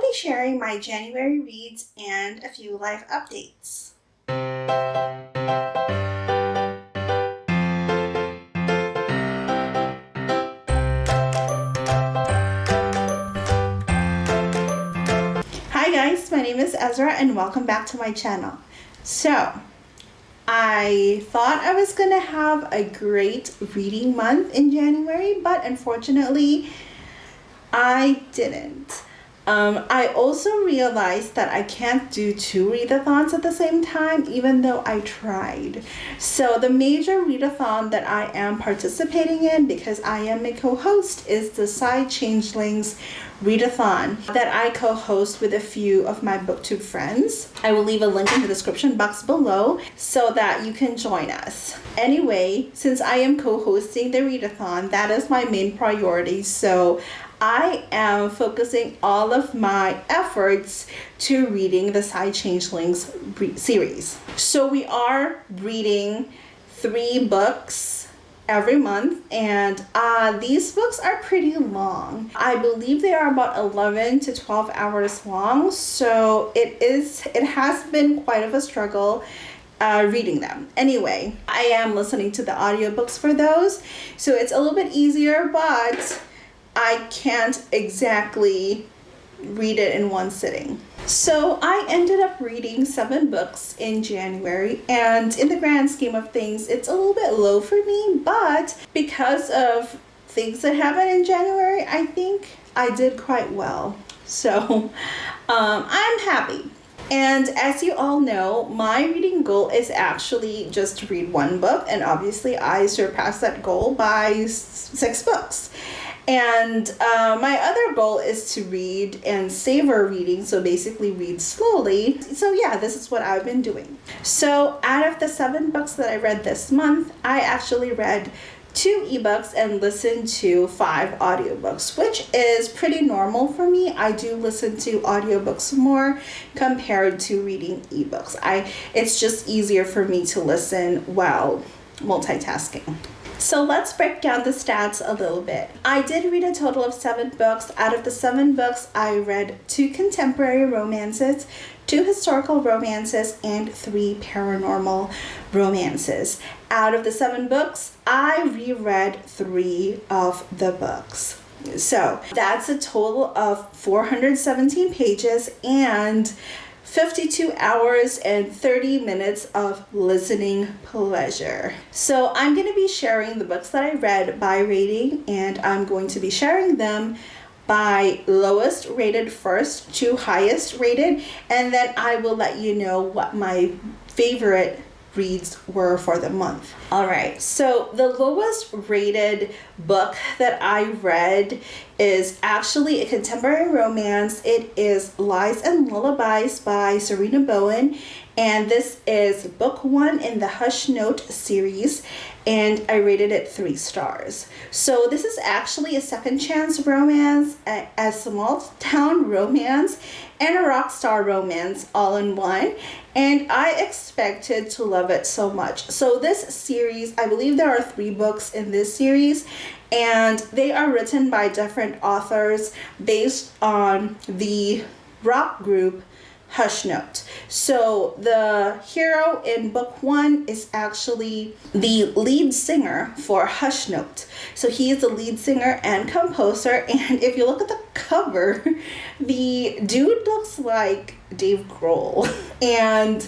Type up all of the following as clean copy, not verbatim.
be sharing my January reads and a few life updates. Hi guys, my name is Ezra and welcome back to my channel. So, I thought I was gonna have a great reading month in January, but unfortunately, I didn't. I also realized that I can't do two readathons at the same time, even though I tried. So the major readathon that I am participating in, because I am a co-host, is the Side Changelings readathon that I co-host with a few of my Booktube friends. I will leave a link in the description box below so that you can join us. Anyway, since I am co-hosting the readathon, that is my main priority. So I am focusing all of my efforts to reading the Side Changelings series. So we are reading 3 books every month, and these books are pretty long. I believe they are about 11 to 12 hours long, so it has been quite of a struggle reading them. Anyway, I am listening to the audiobooks for those, so it's a little bit easier, but I can't exactly read it in one sitting. So I ended up reading 7 books in January, and in the grand scheme of things, it's a little bit low for me, but because of things that happened in January, I think I did quite well. So I'm happy. And as you all know, my reading goal is actually just to read 1 book, and obviously I surpassed that goal by 6 books. And my other goal is to read and savor reading, so basically read slowly. So yeah, this is what I've been doing. So out of the 7 books that I read this month, I actually read 2 ebooks and listened to 5 audiobooks, which is pretty normal for me. I do listen to audiobooks more compared to reading ebooks. It's just easier for me to listen while multitasking. So let's break down the stats a little bit. I did read a total of 7 books. Out of the 7 books, I read 2 contemporary romances, 2 historical romances, and 3 paranormal romances. Out of the 7 books, I reread 3 of the books. So that's a total of 417 pages and 52 hours and 30 minutes of listening pleasure. So I'm going to be sharing the books that I read by rating, and I'm going to be sharing them by lowest rated first to highest rated, and then I will let you know what my favorite reads were for the month. Alright, so the lowest rated book that I read is actually a contemporary romance. It is Lies and Lullabies by Serena Bowen, and this is book 1 in the Hush Note series, and I rated it 3 stars. So this is actually a second chance romance, a small town romance, and a rock star romance all in one, and I expected to love it so much. So this series, I believe there are 3 books in this series, and they are written by different authors based on the rock group Hush Note. So the hero in book 1 is actually the lead singer for Hush Note. So he is the lead singer and composer, and if you look at the cover, the dude looks like Dave Grohl. And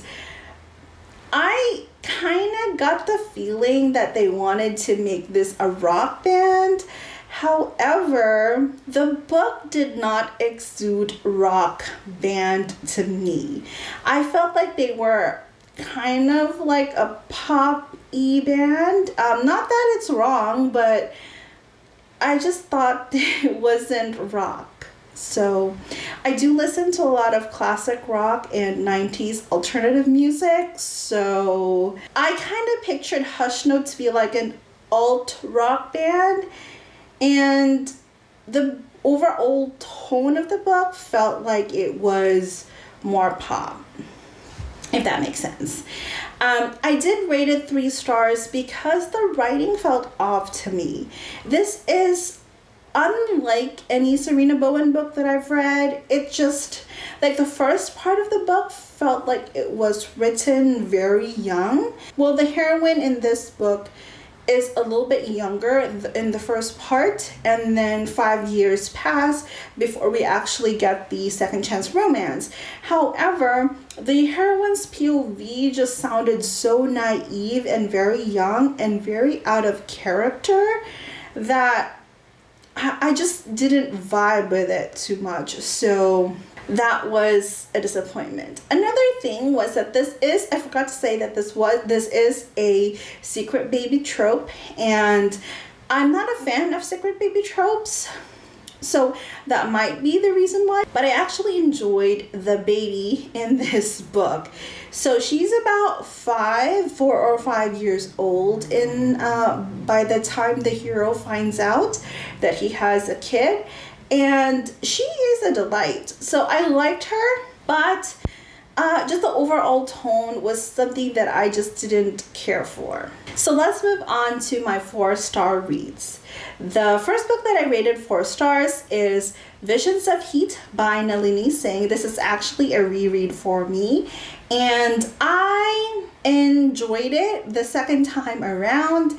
I kind of got the feeling that they wanted to make this a rock band. However, the book did not exude rock band to me. I felt like they were kind of like a pop-y band. Not that it's wrong, but I just thought it wasn't rock. So I do listen to a lot of classic rock and 90s alternative music. So I kind of pictured Hush Note to be like an alt rock band. And the overall tone of the book felt like it was more pop, if that makes sense. I did rate it 3 stars because the writing felt off to me. This is unlike any Serena Bowen book that I've read, it just, like, the first part of the book felt like it was written very young. Well, the heroine in this book is a little bit younger in the first part, and then 5 years pass before we actually get the second chance romance. However, the heroine's POV just sounded so naive and very young and very out of character that I just didn't vibe with it too much. So that was a disappointment. Another thing was that I forgot to say that this is a secret baby trope, and I'm not a fan of secret baby tropes, so that might be the reason why. But I actually enjoyed the baby in this book. So she's about 4 or 5 years old by the time the hero finds out that he has a kid. And she is a delight. So I liked her, but just the overall tone was something that I just didn't care for. So let's move on to my 4-star reads. The first book that I rated 4 stars is Visions of Heat by Nalini Singh. This is actually a reread for me, and I enjoyed it the second time around,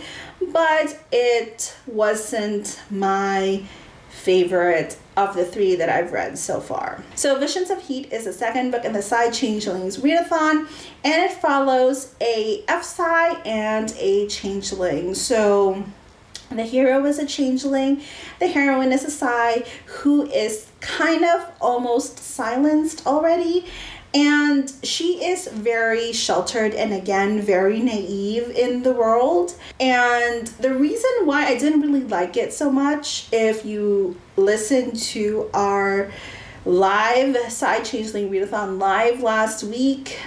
but it wasn't my favorite of the 3 that I've read so far. So Visions of Heat is the second book in the Side Changelings readathon, and it follows a F-Psi and a Changeling. So the hero is a changeling, the heroine is a Psi who is kind of almost silenced already, and she is very sheltered and, again, very naive in the world. And the reason why I didn't really like it so much, if you listen to our live Side Changeling readathon live last week,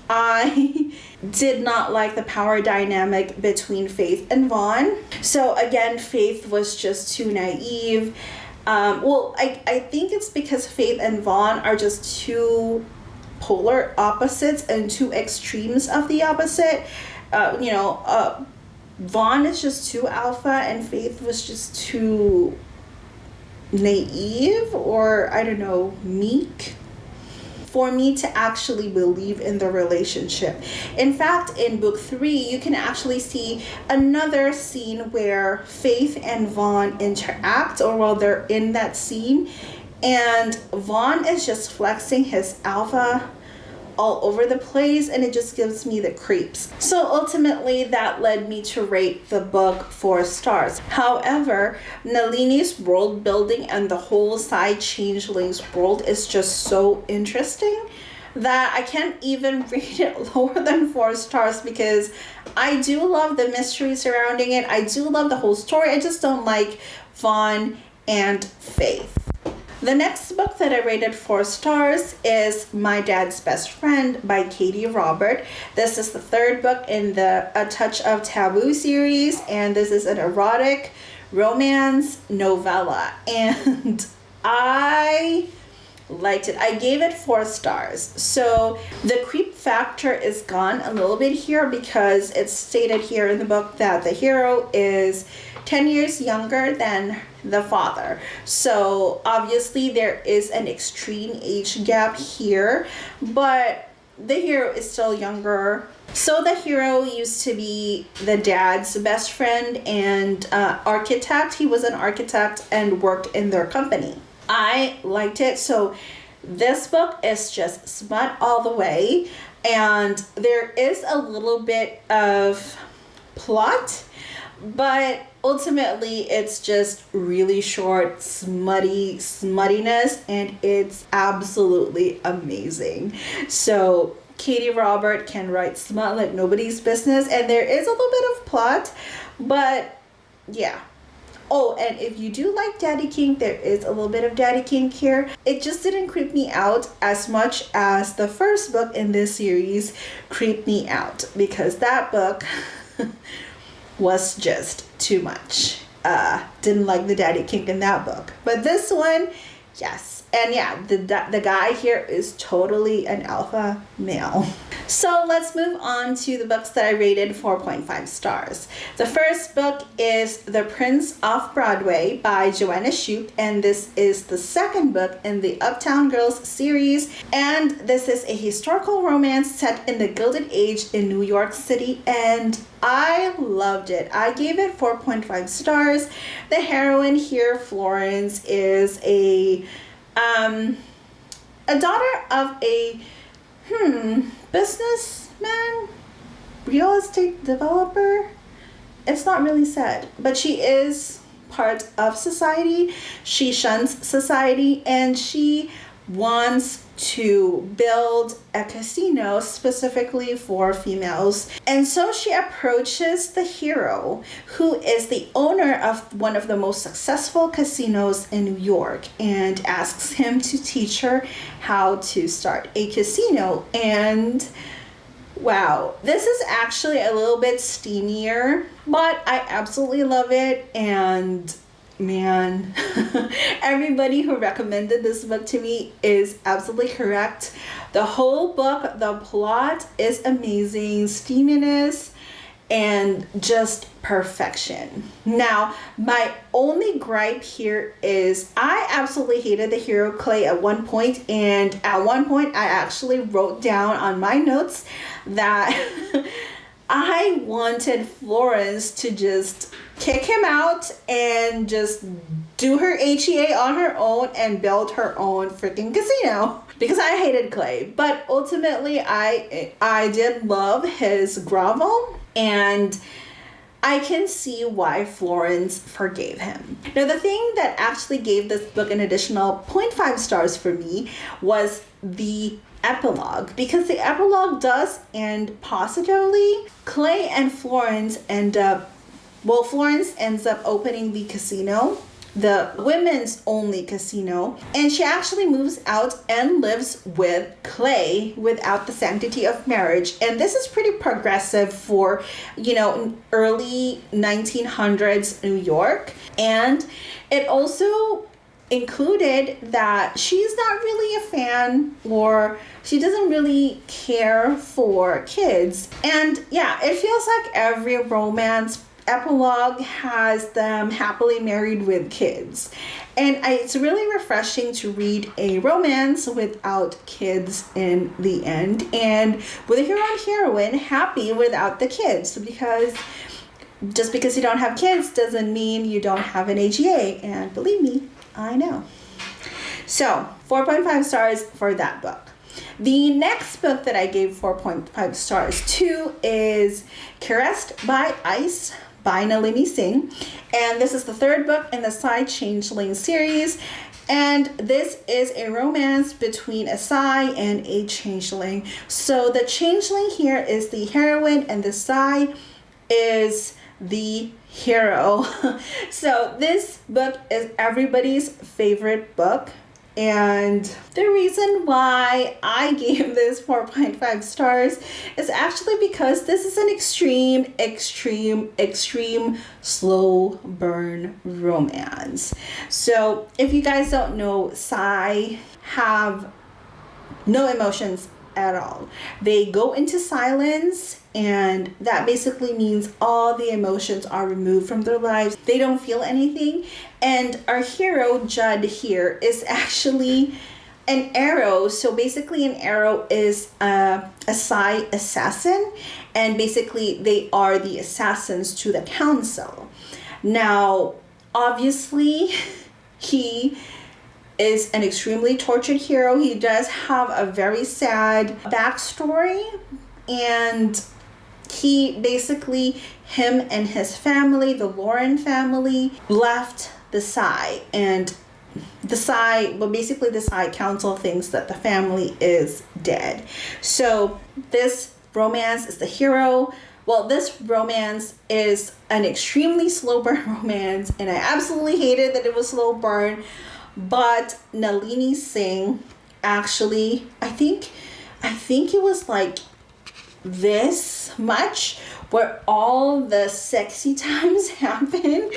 I did not like the power dynamic between Faith and Vaughn. So again, Faith was just too naive. I think it's because Faith and Vaughn are just too polar opposites and two extremes of the opposite. Vaughn is just too alpha and Faith was just too naive, or I don't know, meek, for me to actually believe in the relationship. In fact, in book 3, you can actually see another scene where Faith and Vaughn interact, or while they're in that scene, and Vaughn is just flexing his alpha all over the place, and it just gives me the creeps. So ultimately that led me to rate the book 4 stars. However, Nalini's world building and the whole Side Changelings world is just so interesting that I can't even rate it lower than 4 stars, because I do love the mystery surrounding it. I do love the whole story. I just don't like Vaughn and Faith. The next book that I rated 4 stars is My Dad's Best Friend by Katie Robert. This is the 3rd book in the A Touch of Taboo series, and this is an erotic romance novella, and I liked it. I gave it 4 stars. So the creep factor is gone a little bit here, because it's stated here in the book that the hero is 10 years younger than the father. So obviously there is an extreme age gap here, but the hero is still younger. So the hero used to be the dad's best friend and architect. He was an architect and worked in their company. I liked it. So this book is just smut all the way, and there is a little bit of plot, but ultimately it's just really short, smuttiness, and it's absolutely amazing. So Katie Robert can write smut like nobody's business, and there is a little bit of plot, but yeah. Oh, and if you do like daddy kink, there is a little bit of daddy kink here. It just didn't creep me out as much as the first book in this series creeped me out, because that book was just too much. Didn't like the daddy kink in that book, but this one, yes. And yeah, the guy here is totally an alpha male. So let's move on to the books that I rated 4.5 stars. The first book is The Prince Off Broadway by Joanna Shupe, and this is the second book in the Uptown Girls series, and this is a historical romance set in the Gilded Age in New York City, and I loved it. I gave it 4.5 stars. The heroine here, Florence, is a daughter of a businessman, real estate developer. It's not really said, but she is part of society. She shuns society, and she wants to build a casino specifically for females. And so she approaches the hero, who is the owner of one of the most successful casinos in New York, and asks him to teach her how to start a casino. And wow, this is actually a little bit steamier, but I absolutely love it. And man, everybody who recommended this book to me is absolutely correct. The whole book, the plot is amazing, steaminess, and just perfection. Now, my only gripe here is I absolutely hated the hero Clay at one point, and at one point I actually wrote down on my notes that I wanted Florence to just kick him out and just do her HEA on her own and build her own freaking casino, because I hated Clay. But ultimately I did love his grovel, and I can see why Florence forgave him. Now, the thing that actually gave this book an additional 0.5 stars for me was the epilogue, because the epilogue does end positively. Clay and Florence end up, well, Florence ends up opening the casino, the women's only casino, and she actually moves out and lives with Clay without the sanctity of marriage. And this is pretty progressive for, early 1900s New York. And it also included that she's not really a fan, or she doesn't really care for kids. And yeah, it feels like every romance epilogue has them happily married with kids. And it's really refreshing to read a romance without kids in the end, and with a hero and heroine happy without the kids, because just because you don't have kids doesn't mean you don't have an HEA, and believe me, I know. So 4.5 stars for that book. The next book that I gave 4.5 stars to is Caressed by Ice by Nalini Singh, and this is the third book in the Psy Changeling series, and this is a romance between a Psy and a Changeling. So the Changeling here is the heroine, and the Psy is the hero. So this book is everybody's favorite book, and the reason why I gave this 4.5 stars is actually because this is an extreme slow burn romance. So if you guys don't know, Psy have no emotions at all. They go into silence, and that basically means all the emotions are removed from their lives. They don't feel anything. And our hero, Judd, here is actually an arrow. So basically an arrow is a Psy assassin, and basically they are the assassins to the council. Now, obviously, he is an extremely tortured hero. He does have a very sad backstory, and he basically, him and his family, the Lauren family, left the Psy, and the Psy, well, basically the Psy council thinks that the family is dead. So this romance is the hero. Well, this romance is an extremely slow burn romance, and I absolutely hated that it was slow burn. But Nalini Singh actually, I think it was like this much where all the sexy times happen,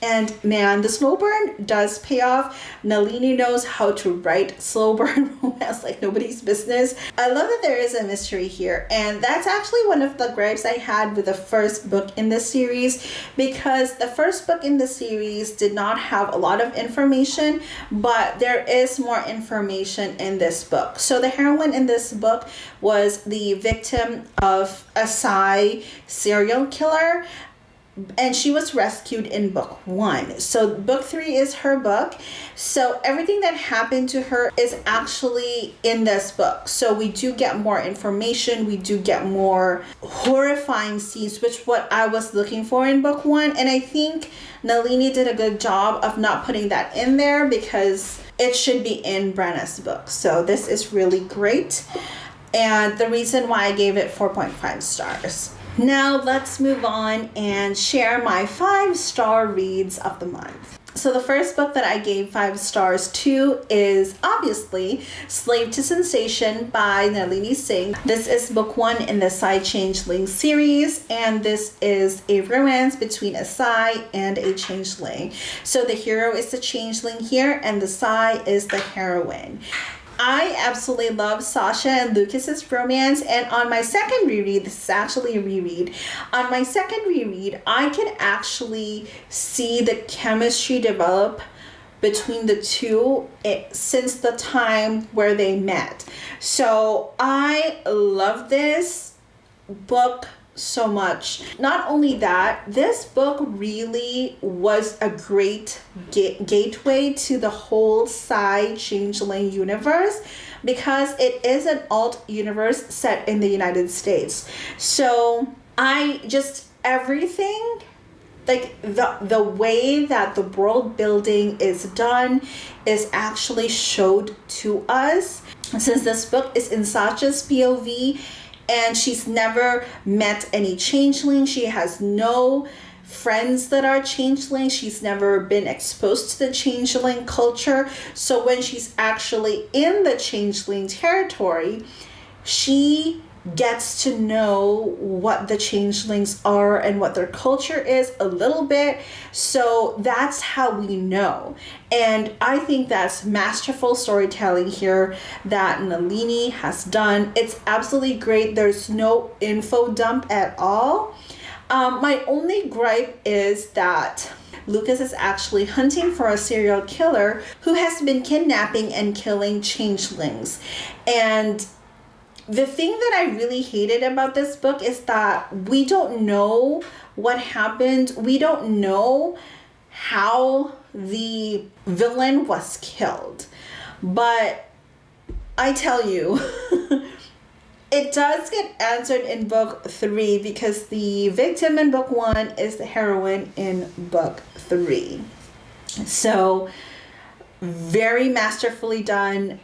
And man, the slow burn does pay off. Nalini knows how to write slow burn romance like nobody's business. I love that there is a mystery here. And that's actually one of the gripes I had with the first book in the series, because the first book in the series did not have a lot of information, but there is more information in this book. So the heroine in this book was the victim of a serial killer, and she was rescued in book 1. So book 3 is her book. So everything that happened to her is actually in this book. So we do get more information. We do get more horrifying scenes, which what I was looking for in book 1. And I think Nalini did a good job of not putting that in there, because it should be in Brenna's book. So this is really great. And the reason why I gave it 4.5 stars. Now let's move on and share my 5-star reads of the month. So the first book that I gave 5 stars to is obviously Slave to Sensation by Nalini Singh. This is book 1 in the Sai Changeling series, and this is a romance between a Sai and a Changeling. So the hero is the Changeling here, and the Sai is the heroine. I absolutely love Sasha and Lucas's romance, and on my second reread, this is actually a reread, on my second reread, I can actually see the chemistry develop between the two since the time where they met. So I love this book so much. Not only that, this book really was a great gateway to the whole Sai Changeling universe, because it is an alt universe set in the United States. So everything, like the way that the world building is done is actually showed to us, since this book is in Sasha's POV. And she's never met any changeling. She has no friends that are changeling. She's never been exposed to the changeling culture. So when she's actually in the changeling territory, she gets to know what the changelings are and what their culture is a little bit. So that's how we know. And I think that's masterful storytelling here that Nalini has done. It's absolutely great. There's no info dump at all. My only gripe is that Lucas is actually hunting for a serial killer who has been kidnapping and killing changelings. And the thing that I really hated about this book is that we don't know what happened. We don't know how the villain was killed. But I tell you, it does get answered in book 3, because the victim in book 1 is the heroine in book 3. So very masterfully done.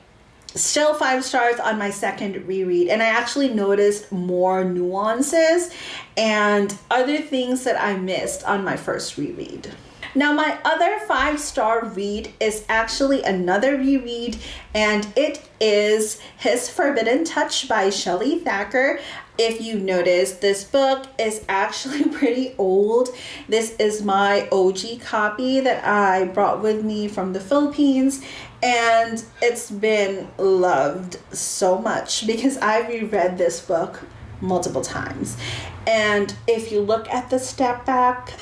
Still 5 stars on my second reread, and I actually noticed more nuances and other things that I missed on my first reread. Now my other 5-star read is actually another reread, and it is His Forbidden Touch by Shelley Thacker. If you notice, this book is actually pretty old. This is my OG copy that I brought with me from the Philippines, and it's been loved so much because I reread this book multiple times. And if you look at the step back,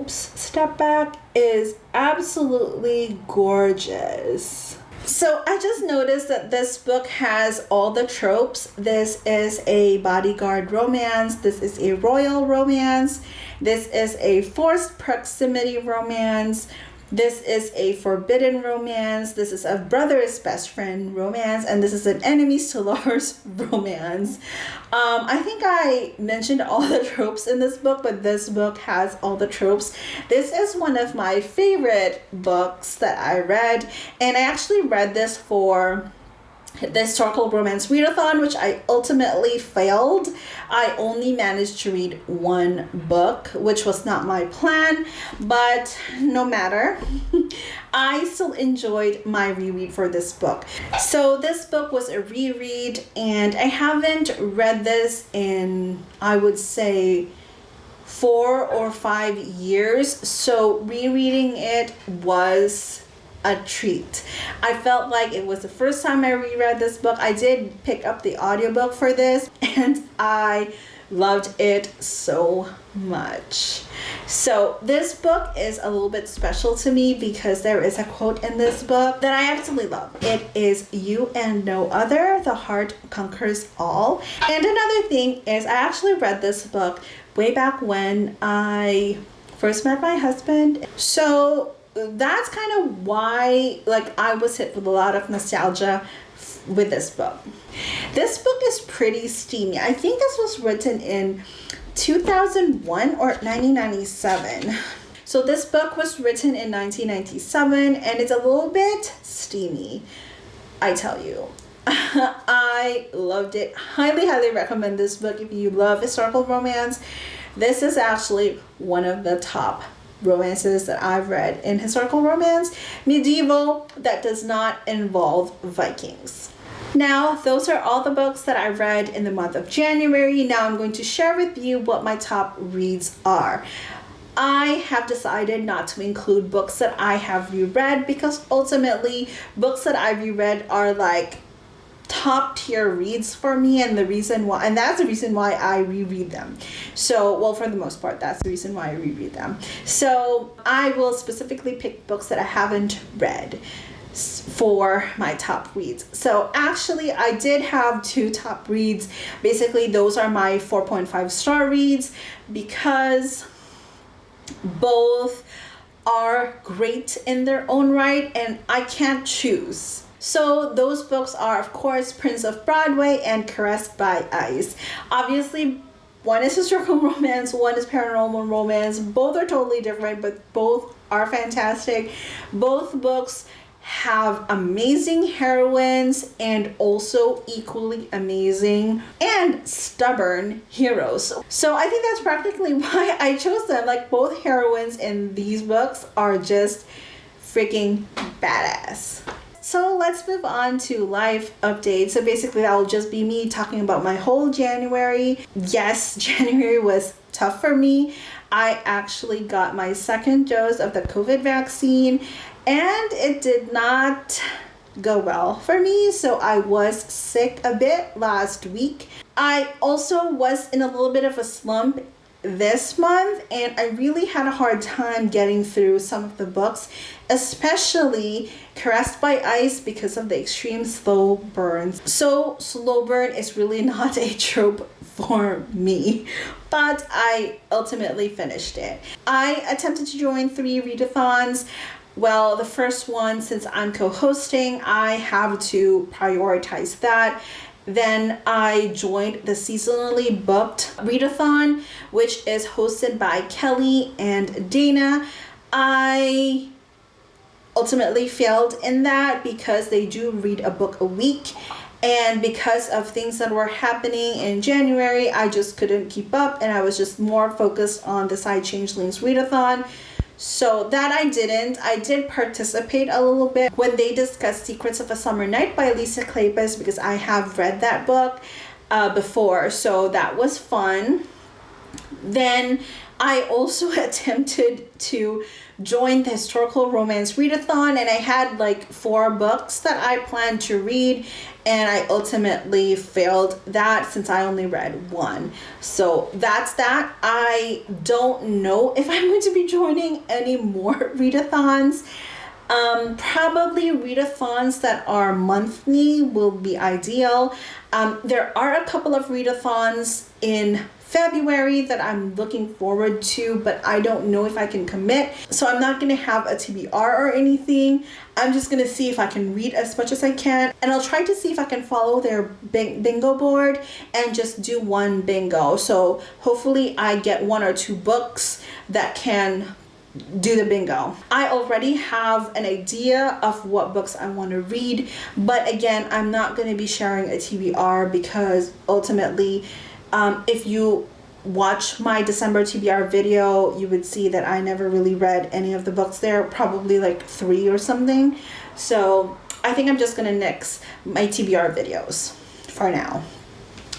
step back is absolutely gorgeous. So I just noticed that this book has all the tropes. This is a bodyguard romance. This is a royal romance. This is a forced proximity romance. This is a forbidden romance. This is a brother's best friend romance. And this is an enemies to lovers romance. I think I mentioned all the tropes in this book, but this book has all the tropes. This is one of my favorite books that I read. And I actually read this for the historical romance readathon, which I ultimately failed. I only managed to read one book, which was not my plan, but no matter. I still enjoyed my reread for this book. So this book was a reread, and I haven't read this in, I would say, 4 or 5 years, so rereading it was a treat. I felt like it was the first time I reread this book. I did pick up the audiobook for this, and I loved it so much. So this book is a little bit special to me because there is a quote in this book that I absolutely love. It is, "You and no other, the heart conquers all." And another thing is, I actually read this book way back when I first met my husband. So that's kind of why, like, I was hit with a lot of nostalgia with this book. This book is pretty steamy. I think this was written in 2001 or 1997. So this book was written in 1997, and it's a little bit steamy, I tell you. I loved it. Highly recommend this book if you love historical romance. This is actually one of the top romances that I've read in historical romance, medieval, that does not involve Vikings. Now, those are all the books that I read in the month of January. Now I'm going to share with you what my top reads are. I have decided not to include books that I have reread because ultimately books that I reread are like top tier reads for me, and that's the reason why I reread them. So, well, for the most part, that's the reason why I reread them. So I will specifically pick books that I haven't read for my top reads. So actually I did have 2 top reads. Basically those are my 4.5 star reads because both are great in their own right and I can't choose. So those books are, of course, Prince Off Broadway and Caressed by Ice. Obviously, one is historical romance, one is paranormal romance. Both are totally different, but both are fantastic. Both books have amazing heroines and also equally amazing and stubborn heroes. So I think that's practically why I chose them. Like, both heroines in these books are just freaking badass. So let's move on to life updates. So basically that will just be me talking about my whole January. Yes, January was tough for me. I actually got my 2nd dose of the COVID vaccine and it did not go well for me. So I was sick a bit last week. I also was in a little bit of a slump this month and I really had a hard time getting through some of the books, especially Caressed by Ice because of the extreme slow burns. So slow burn is really not a trope for me, but I ultimately finished it. I attempted to join 3 readathons. Well, the first one, since I'm co-hosting, I have to prioritize that. Then I joined the seasonally booked readathon, which is hosted by Kelly and Dana. I ultimately failed in that because they do read a book a week, and because of things that were happening in January, I just couldn't keep up and I was just more focused on the Side Changelings readathon. So that I didn't. I did participate a little bit when they discussed Secrets of a Summer Night by Lisa Kleypas because I have read that book before, so that was fun. Then I also attempted to join the historical romance readathon and I had like 4 books that I planned to read and I ultimately failed that since I only read 1. So that's that. I don't know if I'm going to be joining any more readathons. Probably readathons that are monthly will be ideal. There are a couple of readathons in February that I'm looking forward to, but I don't know if I can commit. So I'm not going to have a TBR or anything. I'm just going to see if I can read as much as I can. And I'll try to see if I can follow their bingo board and just do 1 bingo. So hopefully I get 1 or 2 books that can do the bingo. I already have an idea of what books I want to read, but again, I'm not going to be sharing a TBR because ultimately if you watch my December TBR video, you would see that I never really read any of the books there, probably like 3 or something. So I think I'm just gonna nix my TBR videos for now.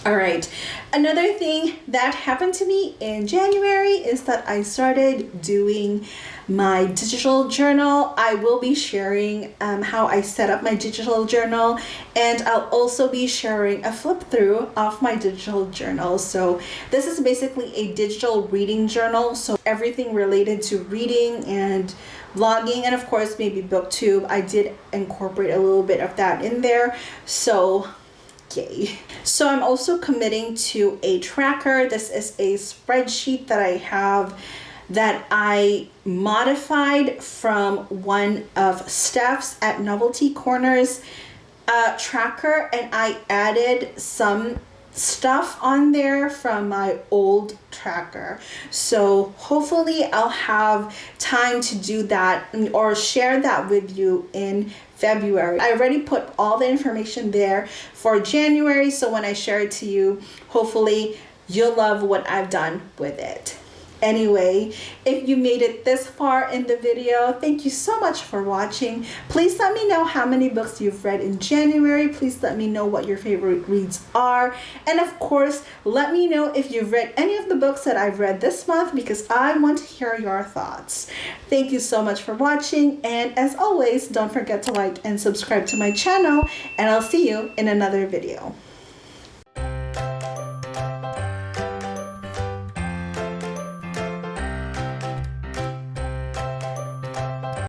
All right, another thing that happened to me in January is that I started doing my digital journal. I will be sharing how I set up my digital journal, and I'll also be sharing a flip through of my digital journal. So this is basically a digital reading journal, so everything related to reading and vlogging, and of course maybe booktube. I did incorporate a little bit of that in there, so yay. So I'm also committing to a tracker. This is a spreadsheet that I have that I modified from one of Steph's at Novelty Corners tracker, and I added some stuff on there from my old tracker. So hopefully I'll have time to do that or share that with you in February. I already put all the information there for January, so when I share it to you, hopefully you'll love what I've done with it. Anyway, if you made it this far in the video, thank you so much for watching. Please let me know how many books you've read in January. Please let me know what your favorite reads are. And of course, let me know if you've read any of the books that I've read this month, because I want to hear your thoughts. Thank you so much for watching. And as always, don't forget to like and subscribe to my channel, and I'll see you in another video.